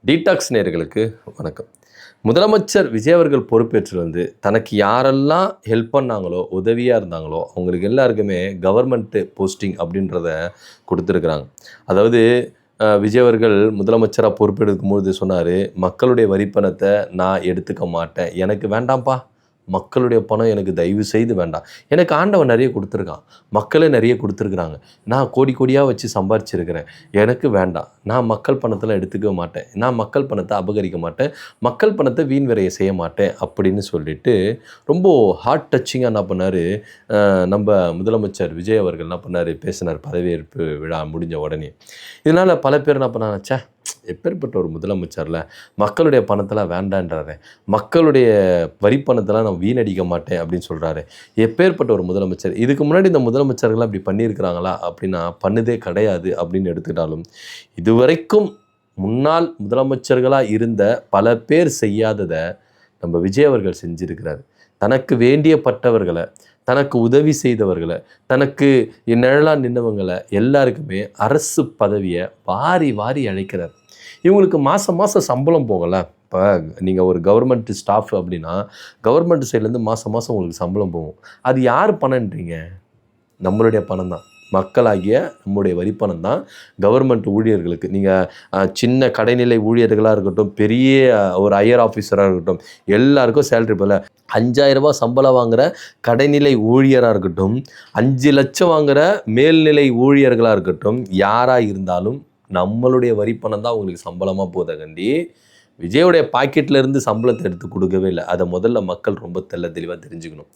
Detox நேயர்களுக்கு வணக்கம். முதலமைச்சர் விஜய் அவர்கள் பொறுப்பேற்று வந்து தனக்கு யாரெல்லாம் ஹெல்ப் பண்ணாங்களோ, உதவியாக இருந்தாங்களோ, அவங்களுக்கு எல்லாருக்குமே கவர்மெண்ட் போஸ்டிங் அப்படின்றத கொடுத்துருக்குறாங்க. அதாவது விஜய் அவர்கள் முதலமைச்சராக பொறுப்பெடுக்கும்போது சொன்னார், மக்களுடைய வரிப்பணத்தை நான் எடுத்துக்க மாட்டேன், எனக்கு வேண்டாம்ப்பா, மக்களுடைய பணம் எனக்கு தயவு செய்து வேண்டாம். எனக்கு ஆண்டவன் நிறைய கொடுத்துருக்கான், மக்களே நிறைய கொடுத்துருக்குறாங்க, நான் கோடி கோடியாக வச்சு சம்பாரிச்சிருக்கிறேன், எனக்கு வேண்டாம், நான் மக்கள் பணத்தில் எடுத்துக்க மாட்டேன், நான் மக்கள் பணத்தை அபகரிக்க மாட்டேன், மக்கள் பணத்தை வீண் விரைய செய்ய மாட்டேன் அப்படின்னு சொல்லிட்டு ரொம்ப ஹார்ட் டச்சிங்காக என்ன பண்ணார் நம்ம முதலமைச்சர் விஜய் அவர்கள் என்ன பண்ணார், பேசினார் பதவியேற்பு விழா முடிஞ்ச உடனே. இதனால் பல பேர் என்ன பண்ணாங்க, ச்சே எப்பேற்பட்ட ஒரு முதலமைச்சரில் மக்களுடைய பணத்தெல்லாம் வேண்டான்றாரு, மக்களுடைய வரி பணத்தெல்லாம் நான் வீணடிக்க மாட்டேன் அப்படின்னு சொல்கிறாரு, எப்பேற்பட்ட ஒரு முதலமைச்சர். இதுக்கு முன்னாடி இந்த முதலமைச்சர்கள்லாம் அப்படி பண்ணியிருக்கிறாங்களா அப்படின்னா பண்ணதே கிடையாது அப்படின்னு எடுத்துக்கிட்டாலும், இதுவரைக்கும் முன்னாள் முதலமைச்சர்களாக இருந்த பல பேர் செய்யாததை நம்ம விஜய் அவர்கள் செஞ்சிருக்கிறார். தனக்கு வேண்டியப்பட்டவர்களை, தனக்கு உதவி செய்தவர்களை, தனக்கு நிழலாக நின்றவங்களை எல்லாருக்குமே அரசு பதவியை வாரி வாரி அழைக்கிறார். இவங்களுக்கு மாதம் மாதம் சம்பளம் போகலை. இப்போ நீங்கள் ஒரு கவர்மெண்ட் ஸ்டாஃப் அப்படின்னா கவர்மெண்ட் சைட்லேருந்து மாதம் மாதம் உங்களுக்கு சம்பளம் போகும். அது யார் பணன்றீங்க? நம்மளுடைய பணம் தான், மக்களாகிய நம்முடைய வரிப்பணம் தான் கவர்மெண்ட் ஊழியர்களுக்கு. நீங்கள் சின்ன கடைநிலை ஊழியர்களாக இருக்கட்டும், பெரிய ஒரு ஹையர் ஆஃபீஸராக இருக்கட்டும், எல்லாருக்கும் சேலரி போல் 5,000 ரூபாய் சம்பளம் வாங்குகிற கடைநிலை ஊழியராக இருக்கட்டும், 5 லட்சம் வாங்குகிற மேல்நிலை ஊழியர்களாக இருக்கட்டும், யாராக இருந்தாலும் நம்மளுடைய வரிப்பணம் தான் அவங்களுக்கு சம்பளமாக போதை கண்டி விஜயோடைய பாக்கெட்டில் இருந்து சம்பளத்தை எடுத்து கொடுக்கவே இல்லை. அதை முதல்ல மக்கள் ரொம்ப தெளிவாக தெரிஞ்சுக்கணும்.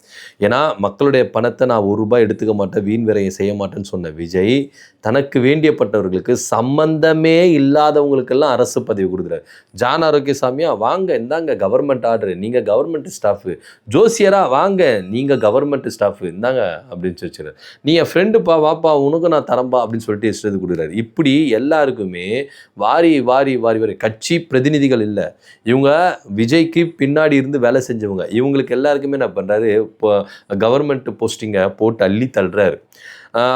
ஏன்னா மக்களுடைய பணத்தை நான் ₹1 எடுத்துக்க மாட்டேன், வீண் விரையம் செய்ய மாட்டேன்னு சொன்ன விஜய் தனக்கு வேண்டியப்பட்டவர்களுக்கு சம்பந்தமே இல்லாதவங்களுக்கெல்லாம் அரசு பதவி கொடுக்குறாரு. ஜான் ஆரோக்கியசாமியா வாங்க, இந்தாங்க கவர்மெண்ட் ஆர்டரு, நீங்கள் கவர்மெண்ட் ஸ்டாஃபு. ஜோசியரா வாங்க, நீங்கள் கவர்மெண்ட் ஸ்டாஃபு, இந்தாங்க அப்படின்னு வச்சுருக்காரு. நீ என் ஃப்ரெண்டுப்பா, வாப்பா, உனக்கு நான் தரம்பா அப்படின்னு சொல்லிட்டு இஷ்டத்து கொடுக்குறாரு. இப்படி எல்லாருக்குமே வாரி வாரி வாரி வாரி கட்சி பிரதிநிதிகள் இல்லை, இவங்க விஜய்க்கு பின்னாடி இருந்து வேலை செஞ்சவங்க, இவங்களுக்கு எல்லாருக்குமே என்ன பண்ணுறாரு, இப்போ கவர்மெண்ட் போஸ்டிங்கை போட்டு அள்ளி தள்ளுறாரு.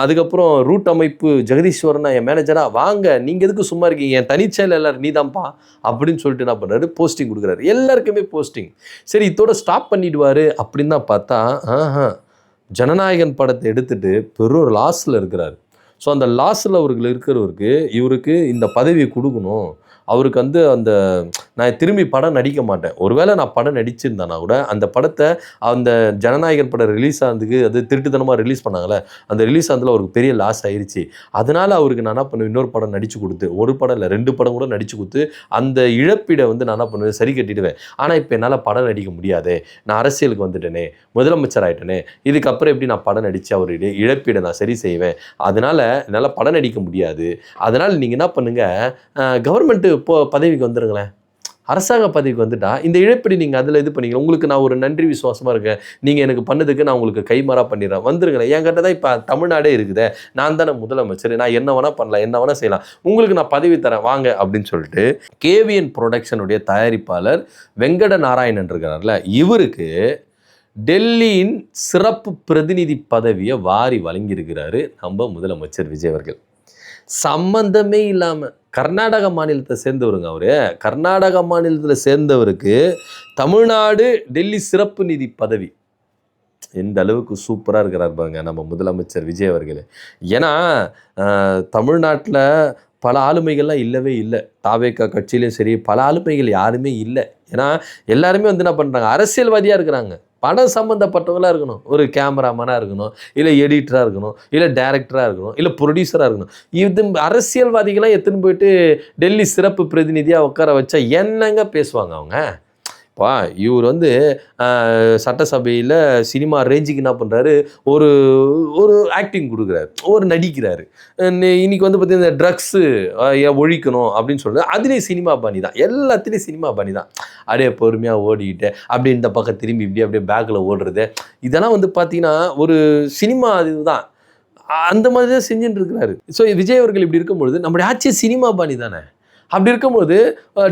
அதுக்கப்புறம் ரூட் அமைப்பு ஜெகதீஸ்வரனா என் மேனேஜராக வாங்க, நீங்கள் எதுக்கு சும்மா இருக்கீங்க, என் தனிச்சையில் எல்லாரும் நீ தான்ப்பா அப்படின்னு சொல்லிட்டு என்ன பண்ணுறாரு, போஸ்டிங் கொடுக்குறாரு. எல்லாருக்குமே போஸ்டிங். சரி, இதோட ஸ்டாப் பண்ணிடுவார் அப்படின்னு தான் பார்த்தா, ஜனநாயகன் படத்தை எடுத்துகிட்டு பெரும் லாஸில் இருக்கிறார். ஸோ அந்த லாஸில் அவர்கள் இருக்கிறவருக்கு இவருக்கு இந்த பதவியை கொடுக்கணும். அவருக்கு அந்த நான் திரும்பி படம் நடிக்க மாட்டேன், ஒருவேளை நான் படம் நடிச்சிருந்தேன்னா கூட அந்த படத்தை அந்த ஜனநாயகன் படம் ரிலீஸ் ஆனதுக்கு அது திருட்டுத்தனமாக ரிலீஸ் பண்ணாங்களே, அந்த ரிலீஸ் ஆனதில் அவருக்கு பெரிய லாஸ் ஆயிடுச்சு. அதனால் அவருக்கு நான் என்ன பண்ணுவேன், இன்னொரு படம் நடித்து கொடுத்து, ஒரு படம் இல்லை 2 படம் கூட நடித்து கொடுத்து அந்த இழப்பீடை நான் என்ன பண்ணுவேன், சரி கட்டிடுவேன். ஆனால் இப்போ என்னால் படம் நடிக்க முடியாதே, நான் அரசியலுக்கு வந்துட்டேனே, முதலமைச்சர் ஆகிட்டேனே, இதுக்கப்புறம் எப்படி நான் படம் நடித்து அவருடைய இழப்பீடை நான் சரி செய்வேன், அதனால் என்னால் படம் நடிக்க முடியாது. அதனால் நீங்கள் என்ன பண்ணுங்கள், கவர்மெண்ட்டு பதவிக்கு வந்துடுங்களேன், அரசாங்க பதவிக்கு வந்துட்டா இந்த இழப்பீடு நீங்கள் அதில் இது பண்ணிக்கலாம், உங்களுக்கு நான் ஒரு நன்றி விசுவாசமாக இருக்கேன், நீங்கள் எனக்கு பண்ணதுக்கு நான் உங்களுக்கு கைமாறா பண்ணிடுறேன், வந்துருங்களேன். என்கிட்ட தான் இப்போ தமிழ்நாடே இருக்குதே, நான் தானே முதலமைச்சர், நான் என்ன வேணால் பண்ணலாம், என்ன வேணால் செய்யலாம், உங்களுக்கு நான் பதவி தரேன் வாங்க அப்படின்னு சொல்லிட்டு கேவிஎன் ப்ரொடக்ஷனுடைய தயாரிப்பாளர் வெங்கட நாராயணன் இருக்கிறார்ல, இவருக்கு டெல்லியின் சிறப்பு பிரதிநிதி பதவியை வாரி வழங்கியிருக்கிறாரு நம்ம முதலமைச்சர் விஜய் அவர்கள். சம்பந்தமே இல்லாமல் கர்நாடக மாநிலத்தை சேர்ந்தவருங்க அவர். கர்நாடக மாநிலத்தில் சேர்ந்தவருக்கு தமிழ்நாடு டெல்லி சிறப்பு நிதி பதவி. எந்த அளவுக்கு சூப்பராக இருக்கிறார் பாருங்க நம்ம முதலமைச்சர் விஜய் அவர்கள். ஏன்னா தமிழ்நாட்டில் பல ஆளுமைகள்லாம் இல்லவே இல்லை. தாவேகா கட்சியிலையும் சரி பல ஆளுமைகள் யாருமே இல்லை. ஏன்னா எல்லாருமே என்ன பண்ணுறாங்க, அரசியல்வாதியாக இருக்கிறாங்க, படம் சம்மந்தப்பட்டவங்களாக இருக்கணும், ஒரு கேமராமேனாக இருக்கணும், இல்லை எடிட்டராக இருக்கணும், இல்லை டைரக்டராக இருக்கணும், இல்லை ப்ரொடியூசராக இருக்கணும். இது அரசியல்வாதிகளாம் எடுத்துன்னு போயிட்டு டெல்லி சிறப்பு பிரதிநிதியாக உட்கார வச்சா என்னங்க பேசுவாங்க அவங்க? இப்போ இவர் சட்டசபையில் சினிமா ரேஞ்சுக்கு என்ன பண்ணுறாரு, ஒரு ஒரு ஆக்டிங் கொடுக்குறாரு, ஒரு நடிக்கிறாரு. இன்றைக்கி பார்த்திங்கன்னா ட்ரக்ஸு ஒழிக்கணும் அப்படின்னு சொல்கிறது, அதுலேயும் சினிமா பாணி தான், எல்லாத்துலேயும் சினிமா பாணி தான். அப்படியே பொறுமையாக ஓடிக்கிட்டு அப்படியே இந்த பக்கம் திரும்பி அப்படியே பேக்கில் ஓடுறது, இதெல்லாம் பார்த்திங்கன்னா ஒரு சினிமா இதுதான், அந்த மாதிரி தான் செஞ்சுட்டு இருக்கிறாரு. ஸோ விஜய் அவர்கள் இப்படி இருக்கும்பொழுது நம்முடைய ஆட்சி சினிமா பாணி தானே, அப்படி இருக்கும்போது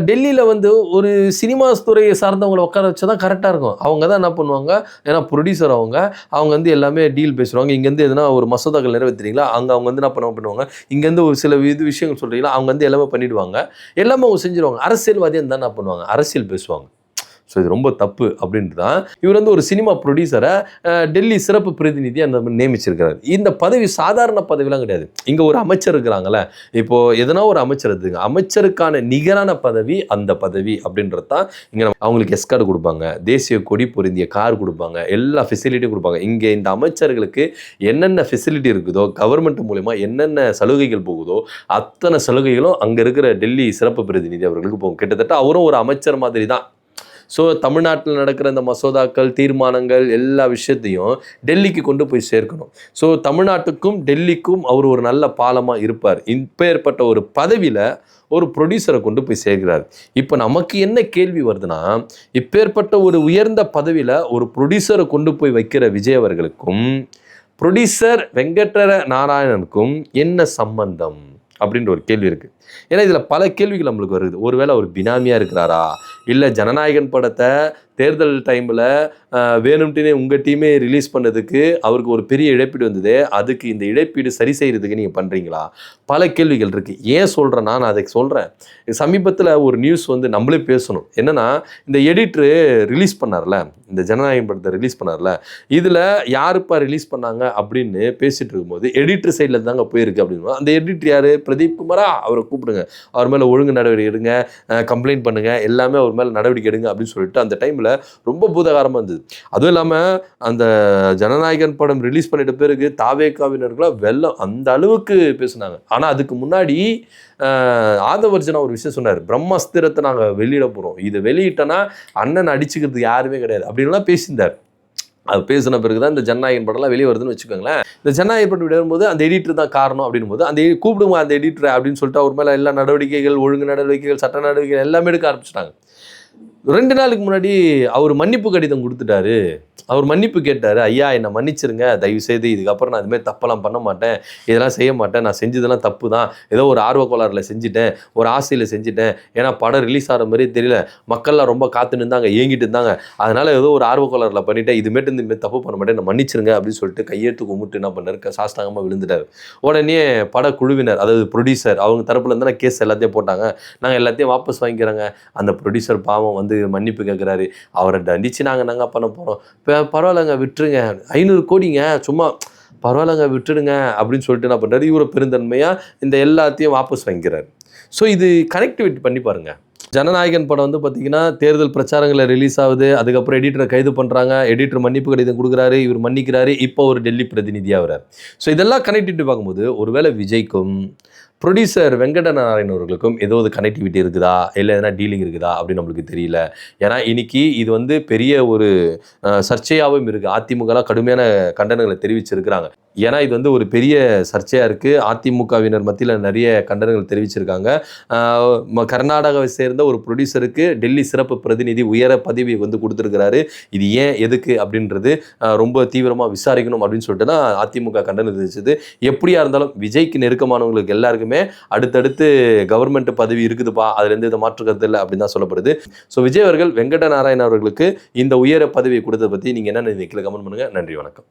டெல்லியில் வந்து ஒரு சினிமா துறையை சார்ந்தவங்களை உட்கார வச்சா தான் கரெக்டாக இருக்கும். அவங்க தான் என்ன பண்ணுவாங்க, ஏன்னா ப்ரொடியூசர் அவங்க வந்து எல்லாமே டீல் பேசுவாங்க. இங்கேருந்து எதுனா ஒரு மசோதாக்கள் நிறைவேற்றுறீங்களா, அங்கே அவங்க வந்து என்ன பண்ணுவாங்க, இங்கேருந்து ஒரு சில விஷயங்கள் சொல்கிறீங்களா, அவங்க வந்து எல்லாமே பண்ணிடுவாங்க. எல்லாமே அவங்க செஞ்சுருவாங்க. அரசியல்வாதியாக இருந்தால் என்ன பண்ணுவாங்க, அரசியல் பேசுவாங்க. ஸோ இது ரொம்ப தப்பு அப்படின்ட்டு தான் இவர் வந்து ஒரு சினிமா ப்ரொடியூசரை டெல்லி சிறப்பு பிரதிநிதியாக அந்த நியமிச்சிருக்கிறார். இந்த பதவி சாதாரண பதவிலாம் கிடையாது. இங்கே ஒரு அமைச்சர் இருக்கிறாங்களே, இப்போது எதனா ஒரு அமைச்சர் எடுத்துங்க, அமைச்சருக்கான நிகரான பதவி அந்த பதவி அப்படின்றது தான். இங்கே அவங்களுக்கு எஸ்கார்டு கொடுப்பாங்க, தேசிய கொடி பொருந்திய கார் கொடுப்பாங்க, எல்லா ஃபெசிலிட்டியும் கொடுப்பாங்க. இங்கே இந்த அமைச்சர்களுக்கு என்னென்ன ஃபெசிலிட்டி இருக்குதோ, கவர்மெண்ட் மூலமா என்னென்ன சலுகைகள் போகுதோ அத்தனை சலுகைகளும் அங்கே இருக்கிற டெல்லி சிறப்பு பிரதிநிதி அவர்களுக்கு போகும். கிட்டத்தட்ட அவரும் ஒரு அமைச்சர் மாதிரி தான். ஸோ தமிழ்நாட்டில் நடக்கிற இந்த மசோதாக்கள், தீர்மானங்கள் எல்லா விஷயத்தையும் டெல்லிக்கு கொண்டு போய் சேர்க்கணும். ஸோ தமிழ்நாட்டுக்கும் டெல்லிக்கும் அவர் ஒரு நல்ல பாலமாக இருப்பார். இப்பேற்பட்ட ஒரு பதவியில் ஒரு ப்ரொடியூசரை கொண்டு போய் சேர்க்கிறார். இப்போ நமக்கு என்ன கேள்வி வருதுன்னா, இப்பேற்பட்ட ஒரு உயர்ந்த பதவியில் ஒரு ப்ரொடியூசரை கொண்டு போய் வைக்கிற விஜய் அவர்களுக்கும் ப்ரொடியூசர் வெங்கட நாராயணனுக்கும் என்ன சம்பந்தம் அப்படின்ற ஒரு கேள்வி இருக்குது. ஏன்னா இதில் பல கேள்விகள் நம்மளுக்கு வருது. ஒருவேளை அவர் பினாமியாக இருக்கிறாரா, இல்லை ஜனநாயகன் படத்தை தேர்தல் டைமில் வேணும்ட்டுனே உங்கள் டீமே ரிலீஸ் பண்ணதுக்கு அவருக்கு ஒரு பெரிய இழப்பீடு வந்தது, அதுக்கு இந்த இழப்பீடு சரி செய்கிறதுக்கு நீங்கள் பண்ணுறீங்களா, பல கேள்விகள் இருக்குது. ஏன் சொல்கிறேன்னா, நான் அதை சொல்கிறேன். சமீபத்தில் ஒரு நியூஸ் வந்து நம்மளே பேசணும். என்னென்னா, இந்த எடிட்ரு ரிலீஸ் பண்ணார்ல, இந்த ஜனநாயகன் படத்தை ரிலீஸ் பண்ணார்ல, இதில் யாருப்பா ரிலீஸ் பண்ணாங்க அப்படின்னு பேசிகிட்டு இருக்கும்போது எடிட்டர் சைடில் தாங்க போயிருக்கு அப்படின்னு. அந்த எடிட்டர் யார், பிரதீப் குமாரா, அவரை கூப்பிடுங்க, அவர் மேலே ஒழுங்கு நடவடிக்கை எடுங்க, கம்ப்ளைண்ட் பண்ணுங்கள், எல்லாமே அவர் மேலே நடவடிக்கை எடுங்க அப்படின்னு சொல்லிட்டு அந்த டைமில் ரொம்ப பூதகாரமாக இருந்தது. அதுவும் இல்லாமல் அந்த ஜனநாயகன் படம் ரிலீஸ் பண்ணிட்ட பிறகு தாவேகாவினர்களாக வெள்ளம் அந்த அளவுக்கு பேசுனாங்க. ஆனால் அதுக்கு முன்னாடி ஆதவர்ஜனா ஒரு விஷயம் சொன்னார், பிரம்மாஸ்திரத்தை நாங்கள் வெளியிட போகிறோம், இதை வெளியிட்டோன்னா அண்ணன் அடிச்சுக்கிறதுக்கு யாருமே கிடையாது அப்படின்லாம் பேசியிருந்தார். அது பேசின பிறகு தான் இந்த ஜனநாயகன் படம்லாம் வெளியே வருதுன்னு வச்சுக்கோங்களேன். இந்த ஜனநாயகன் படம் வரும்போது அந்த எடிட்டர் தான் காரணம் அப்படின் போது அந்த கூப்பிடுங்க அந்த எடிட்டரை அப்படின்னு சொல்லிட்டு அவர் மேலே எல்லா நடவடிக்கைகள், ஒழுங்கு நடவடிக்கைகள், சட்ட நடவடிக்கைகள் எல்லாமே எடுக்க ஆரம்பிச்சிட்டாங்க. 2 நாளுக்கு முன்னாடி அவர் மன்னிப்பு கடிதம் கொடுத்துட்டாரு. அவர் மன்னிப்பு கேட்டார், ஐயா என்னை மன்னிச்சிருங்க, தயவுசெய்து இதுக்கப்புறம் நான் இதுமாதிரி தப்பெல்லாம் பண்ண மாட்டேன், இதெல்லாம் செய்ய மாட்டேன், நான் செஞ்சதெல்லாம் தப்பு தான், ஏதோ ஒரு ஆர்வக்கோளாறில் செஞ்சுட்டேன், ஒரு ஆசையில் செஞ்சுட்டேன், ஏன்னா படம் ரிலீஸ் ஆகிற மாதிரி தெரியல, மக்கள்லாம் ரொம்ப காத்து நின்றாங்க, ஏங்கிட்டு இருந்தாங்க, அதனால் ஏதோ ஒரு ஆர்வக்கோளாறில் பண்ணிவிட்டேன், இதுமேட்டு இதுமாதிரி தப்பு பண்ண மாட்டேன், நான் மன்னிச்சிருங்க அப்படின்னு சொல்லிட்டு கையெழுத்து கும்பிட்டு என்ன பண்ணார், சாஷ்டாங்கமாக விழுந்துட்டார். உடனே படக்குழுவினர், அதாவது ப்ரொடியூசர், அவங்க தரப்புல இருந்தால் கேஸ் எல்லாத்தையும் போட்டாங்க, நாங்கள் எல்லாத்தையும் வாபஸ் வாங்கிக்கிறோங்க. அந்த ப்ரொடியூசர் பாவம் வந்து மன்னிப்பு கேட்குறாரு, அவரை தண்டிச்சு நாங்கள் பண்ண போகிறோம், பரவாயில்லைங்க விட்டுருங்க, 500 கோடிங்க, சும்மா பரவாயில்லைங்க விட்டுடுங்க அப்படின்னு சொல்லிட்டு என்ன பண்ணுறாரு, இவரை பெருந்தன்மையாக இந்த எல்லாத்தையும் வாபஸ் வாங்கிக்கிறார். ஸோ இது கனெக்டிவிட்டி பண்ணி பாருங்கள். ஜனநாயகன் படம் வந்து பார்த்திங்கன்னா தேர்தல் பிரச்சாரங்களில் ரிலீஸ் ஆகுது, அதுக்கப்புறம் எடிட்டரை கைது பண்ணுறாங்க, எடிட்டர் மன்னிப்பு கடிதம் கொடுக்குறாரு, இவர் மன்னிக்கிறாரு, இப்போ ஒரு டெல்லி பிரதிநிதியாக வர்றார். ஸோ இதெல்லாம் கனெக்டிவிட்டி பார்க்கும்போது ஒருவேளை விஜய்க்கும் ப்ரொடியூசர் வெங்கட நாராயணன் அவர்களுக்கும் ஏதோ ஒரு கனெக்டிவிட்டி இருக்குதா, இல்லை எதனா டீலிங் இருக்குதா அப்படின்னு நம்மளுக்கு தெரியல. ஏன்னா இன்னைக்கு இது வந்து பெரிய ஒரு சர்ச்சையாகவும் இருக்குது. அதிமுகலாம் கடுமையான கண்டனங்களை தெரிவிச்சிருக்கிறாங்க. ஏன்னா இது வந்து ஒரு பெரிய சர்ச்சையாக இருக்குது. அதிமுகவினர் மத்தியில் நிறைய கண்டனங்கள் தெரிவிச்சிருக்காங்க. கர்நாடகாவை சேர்ந்த ஒரு ப்ரொடியூசருக்கு டெல்லி சிறப்பு பிரதிநிதி உயர பதவி வந்து கொடுத்துருக்கிறாரு. இது ஏன் எதுக்கு அப்படின்றது ரொம்ப தீவிரமாக விசாரிக்கணும் அப்படின்னு சொல்லிட்டு தான் அதிமுக கண்டனம் தெரிவிச்சது. எப்படியா இருந்தாலும் விஜய்க்கு நெருக்கமானவங்களுக்கு எல்லாருக்குமே அடுத்தடுத்து கவர்மெண்ட் பதவி இருக்குதுப்பா, அதுல எந்த மாற்று கருத்து இல்லை அப்படின்னு தான் சொல்லப்படுது. ஸோ விஜய் அவர்கள் வெங்கட நாராயணன் அவர்களுக்கு இந்த உயர பதவியை கொடுத்ததை பற்றி நீங்கள் என்ன நினைக்கிறீங்க, கமெண்ட் பண்ணுங்கள். நன்றி, வணக்கம்.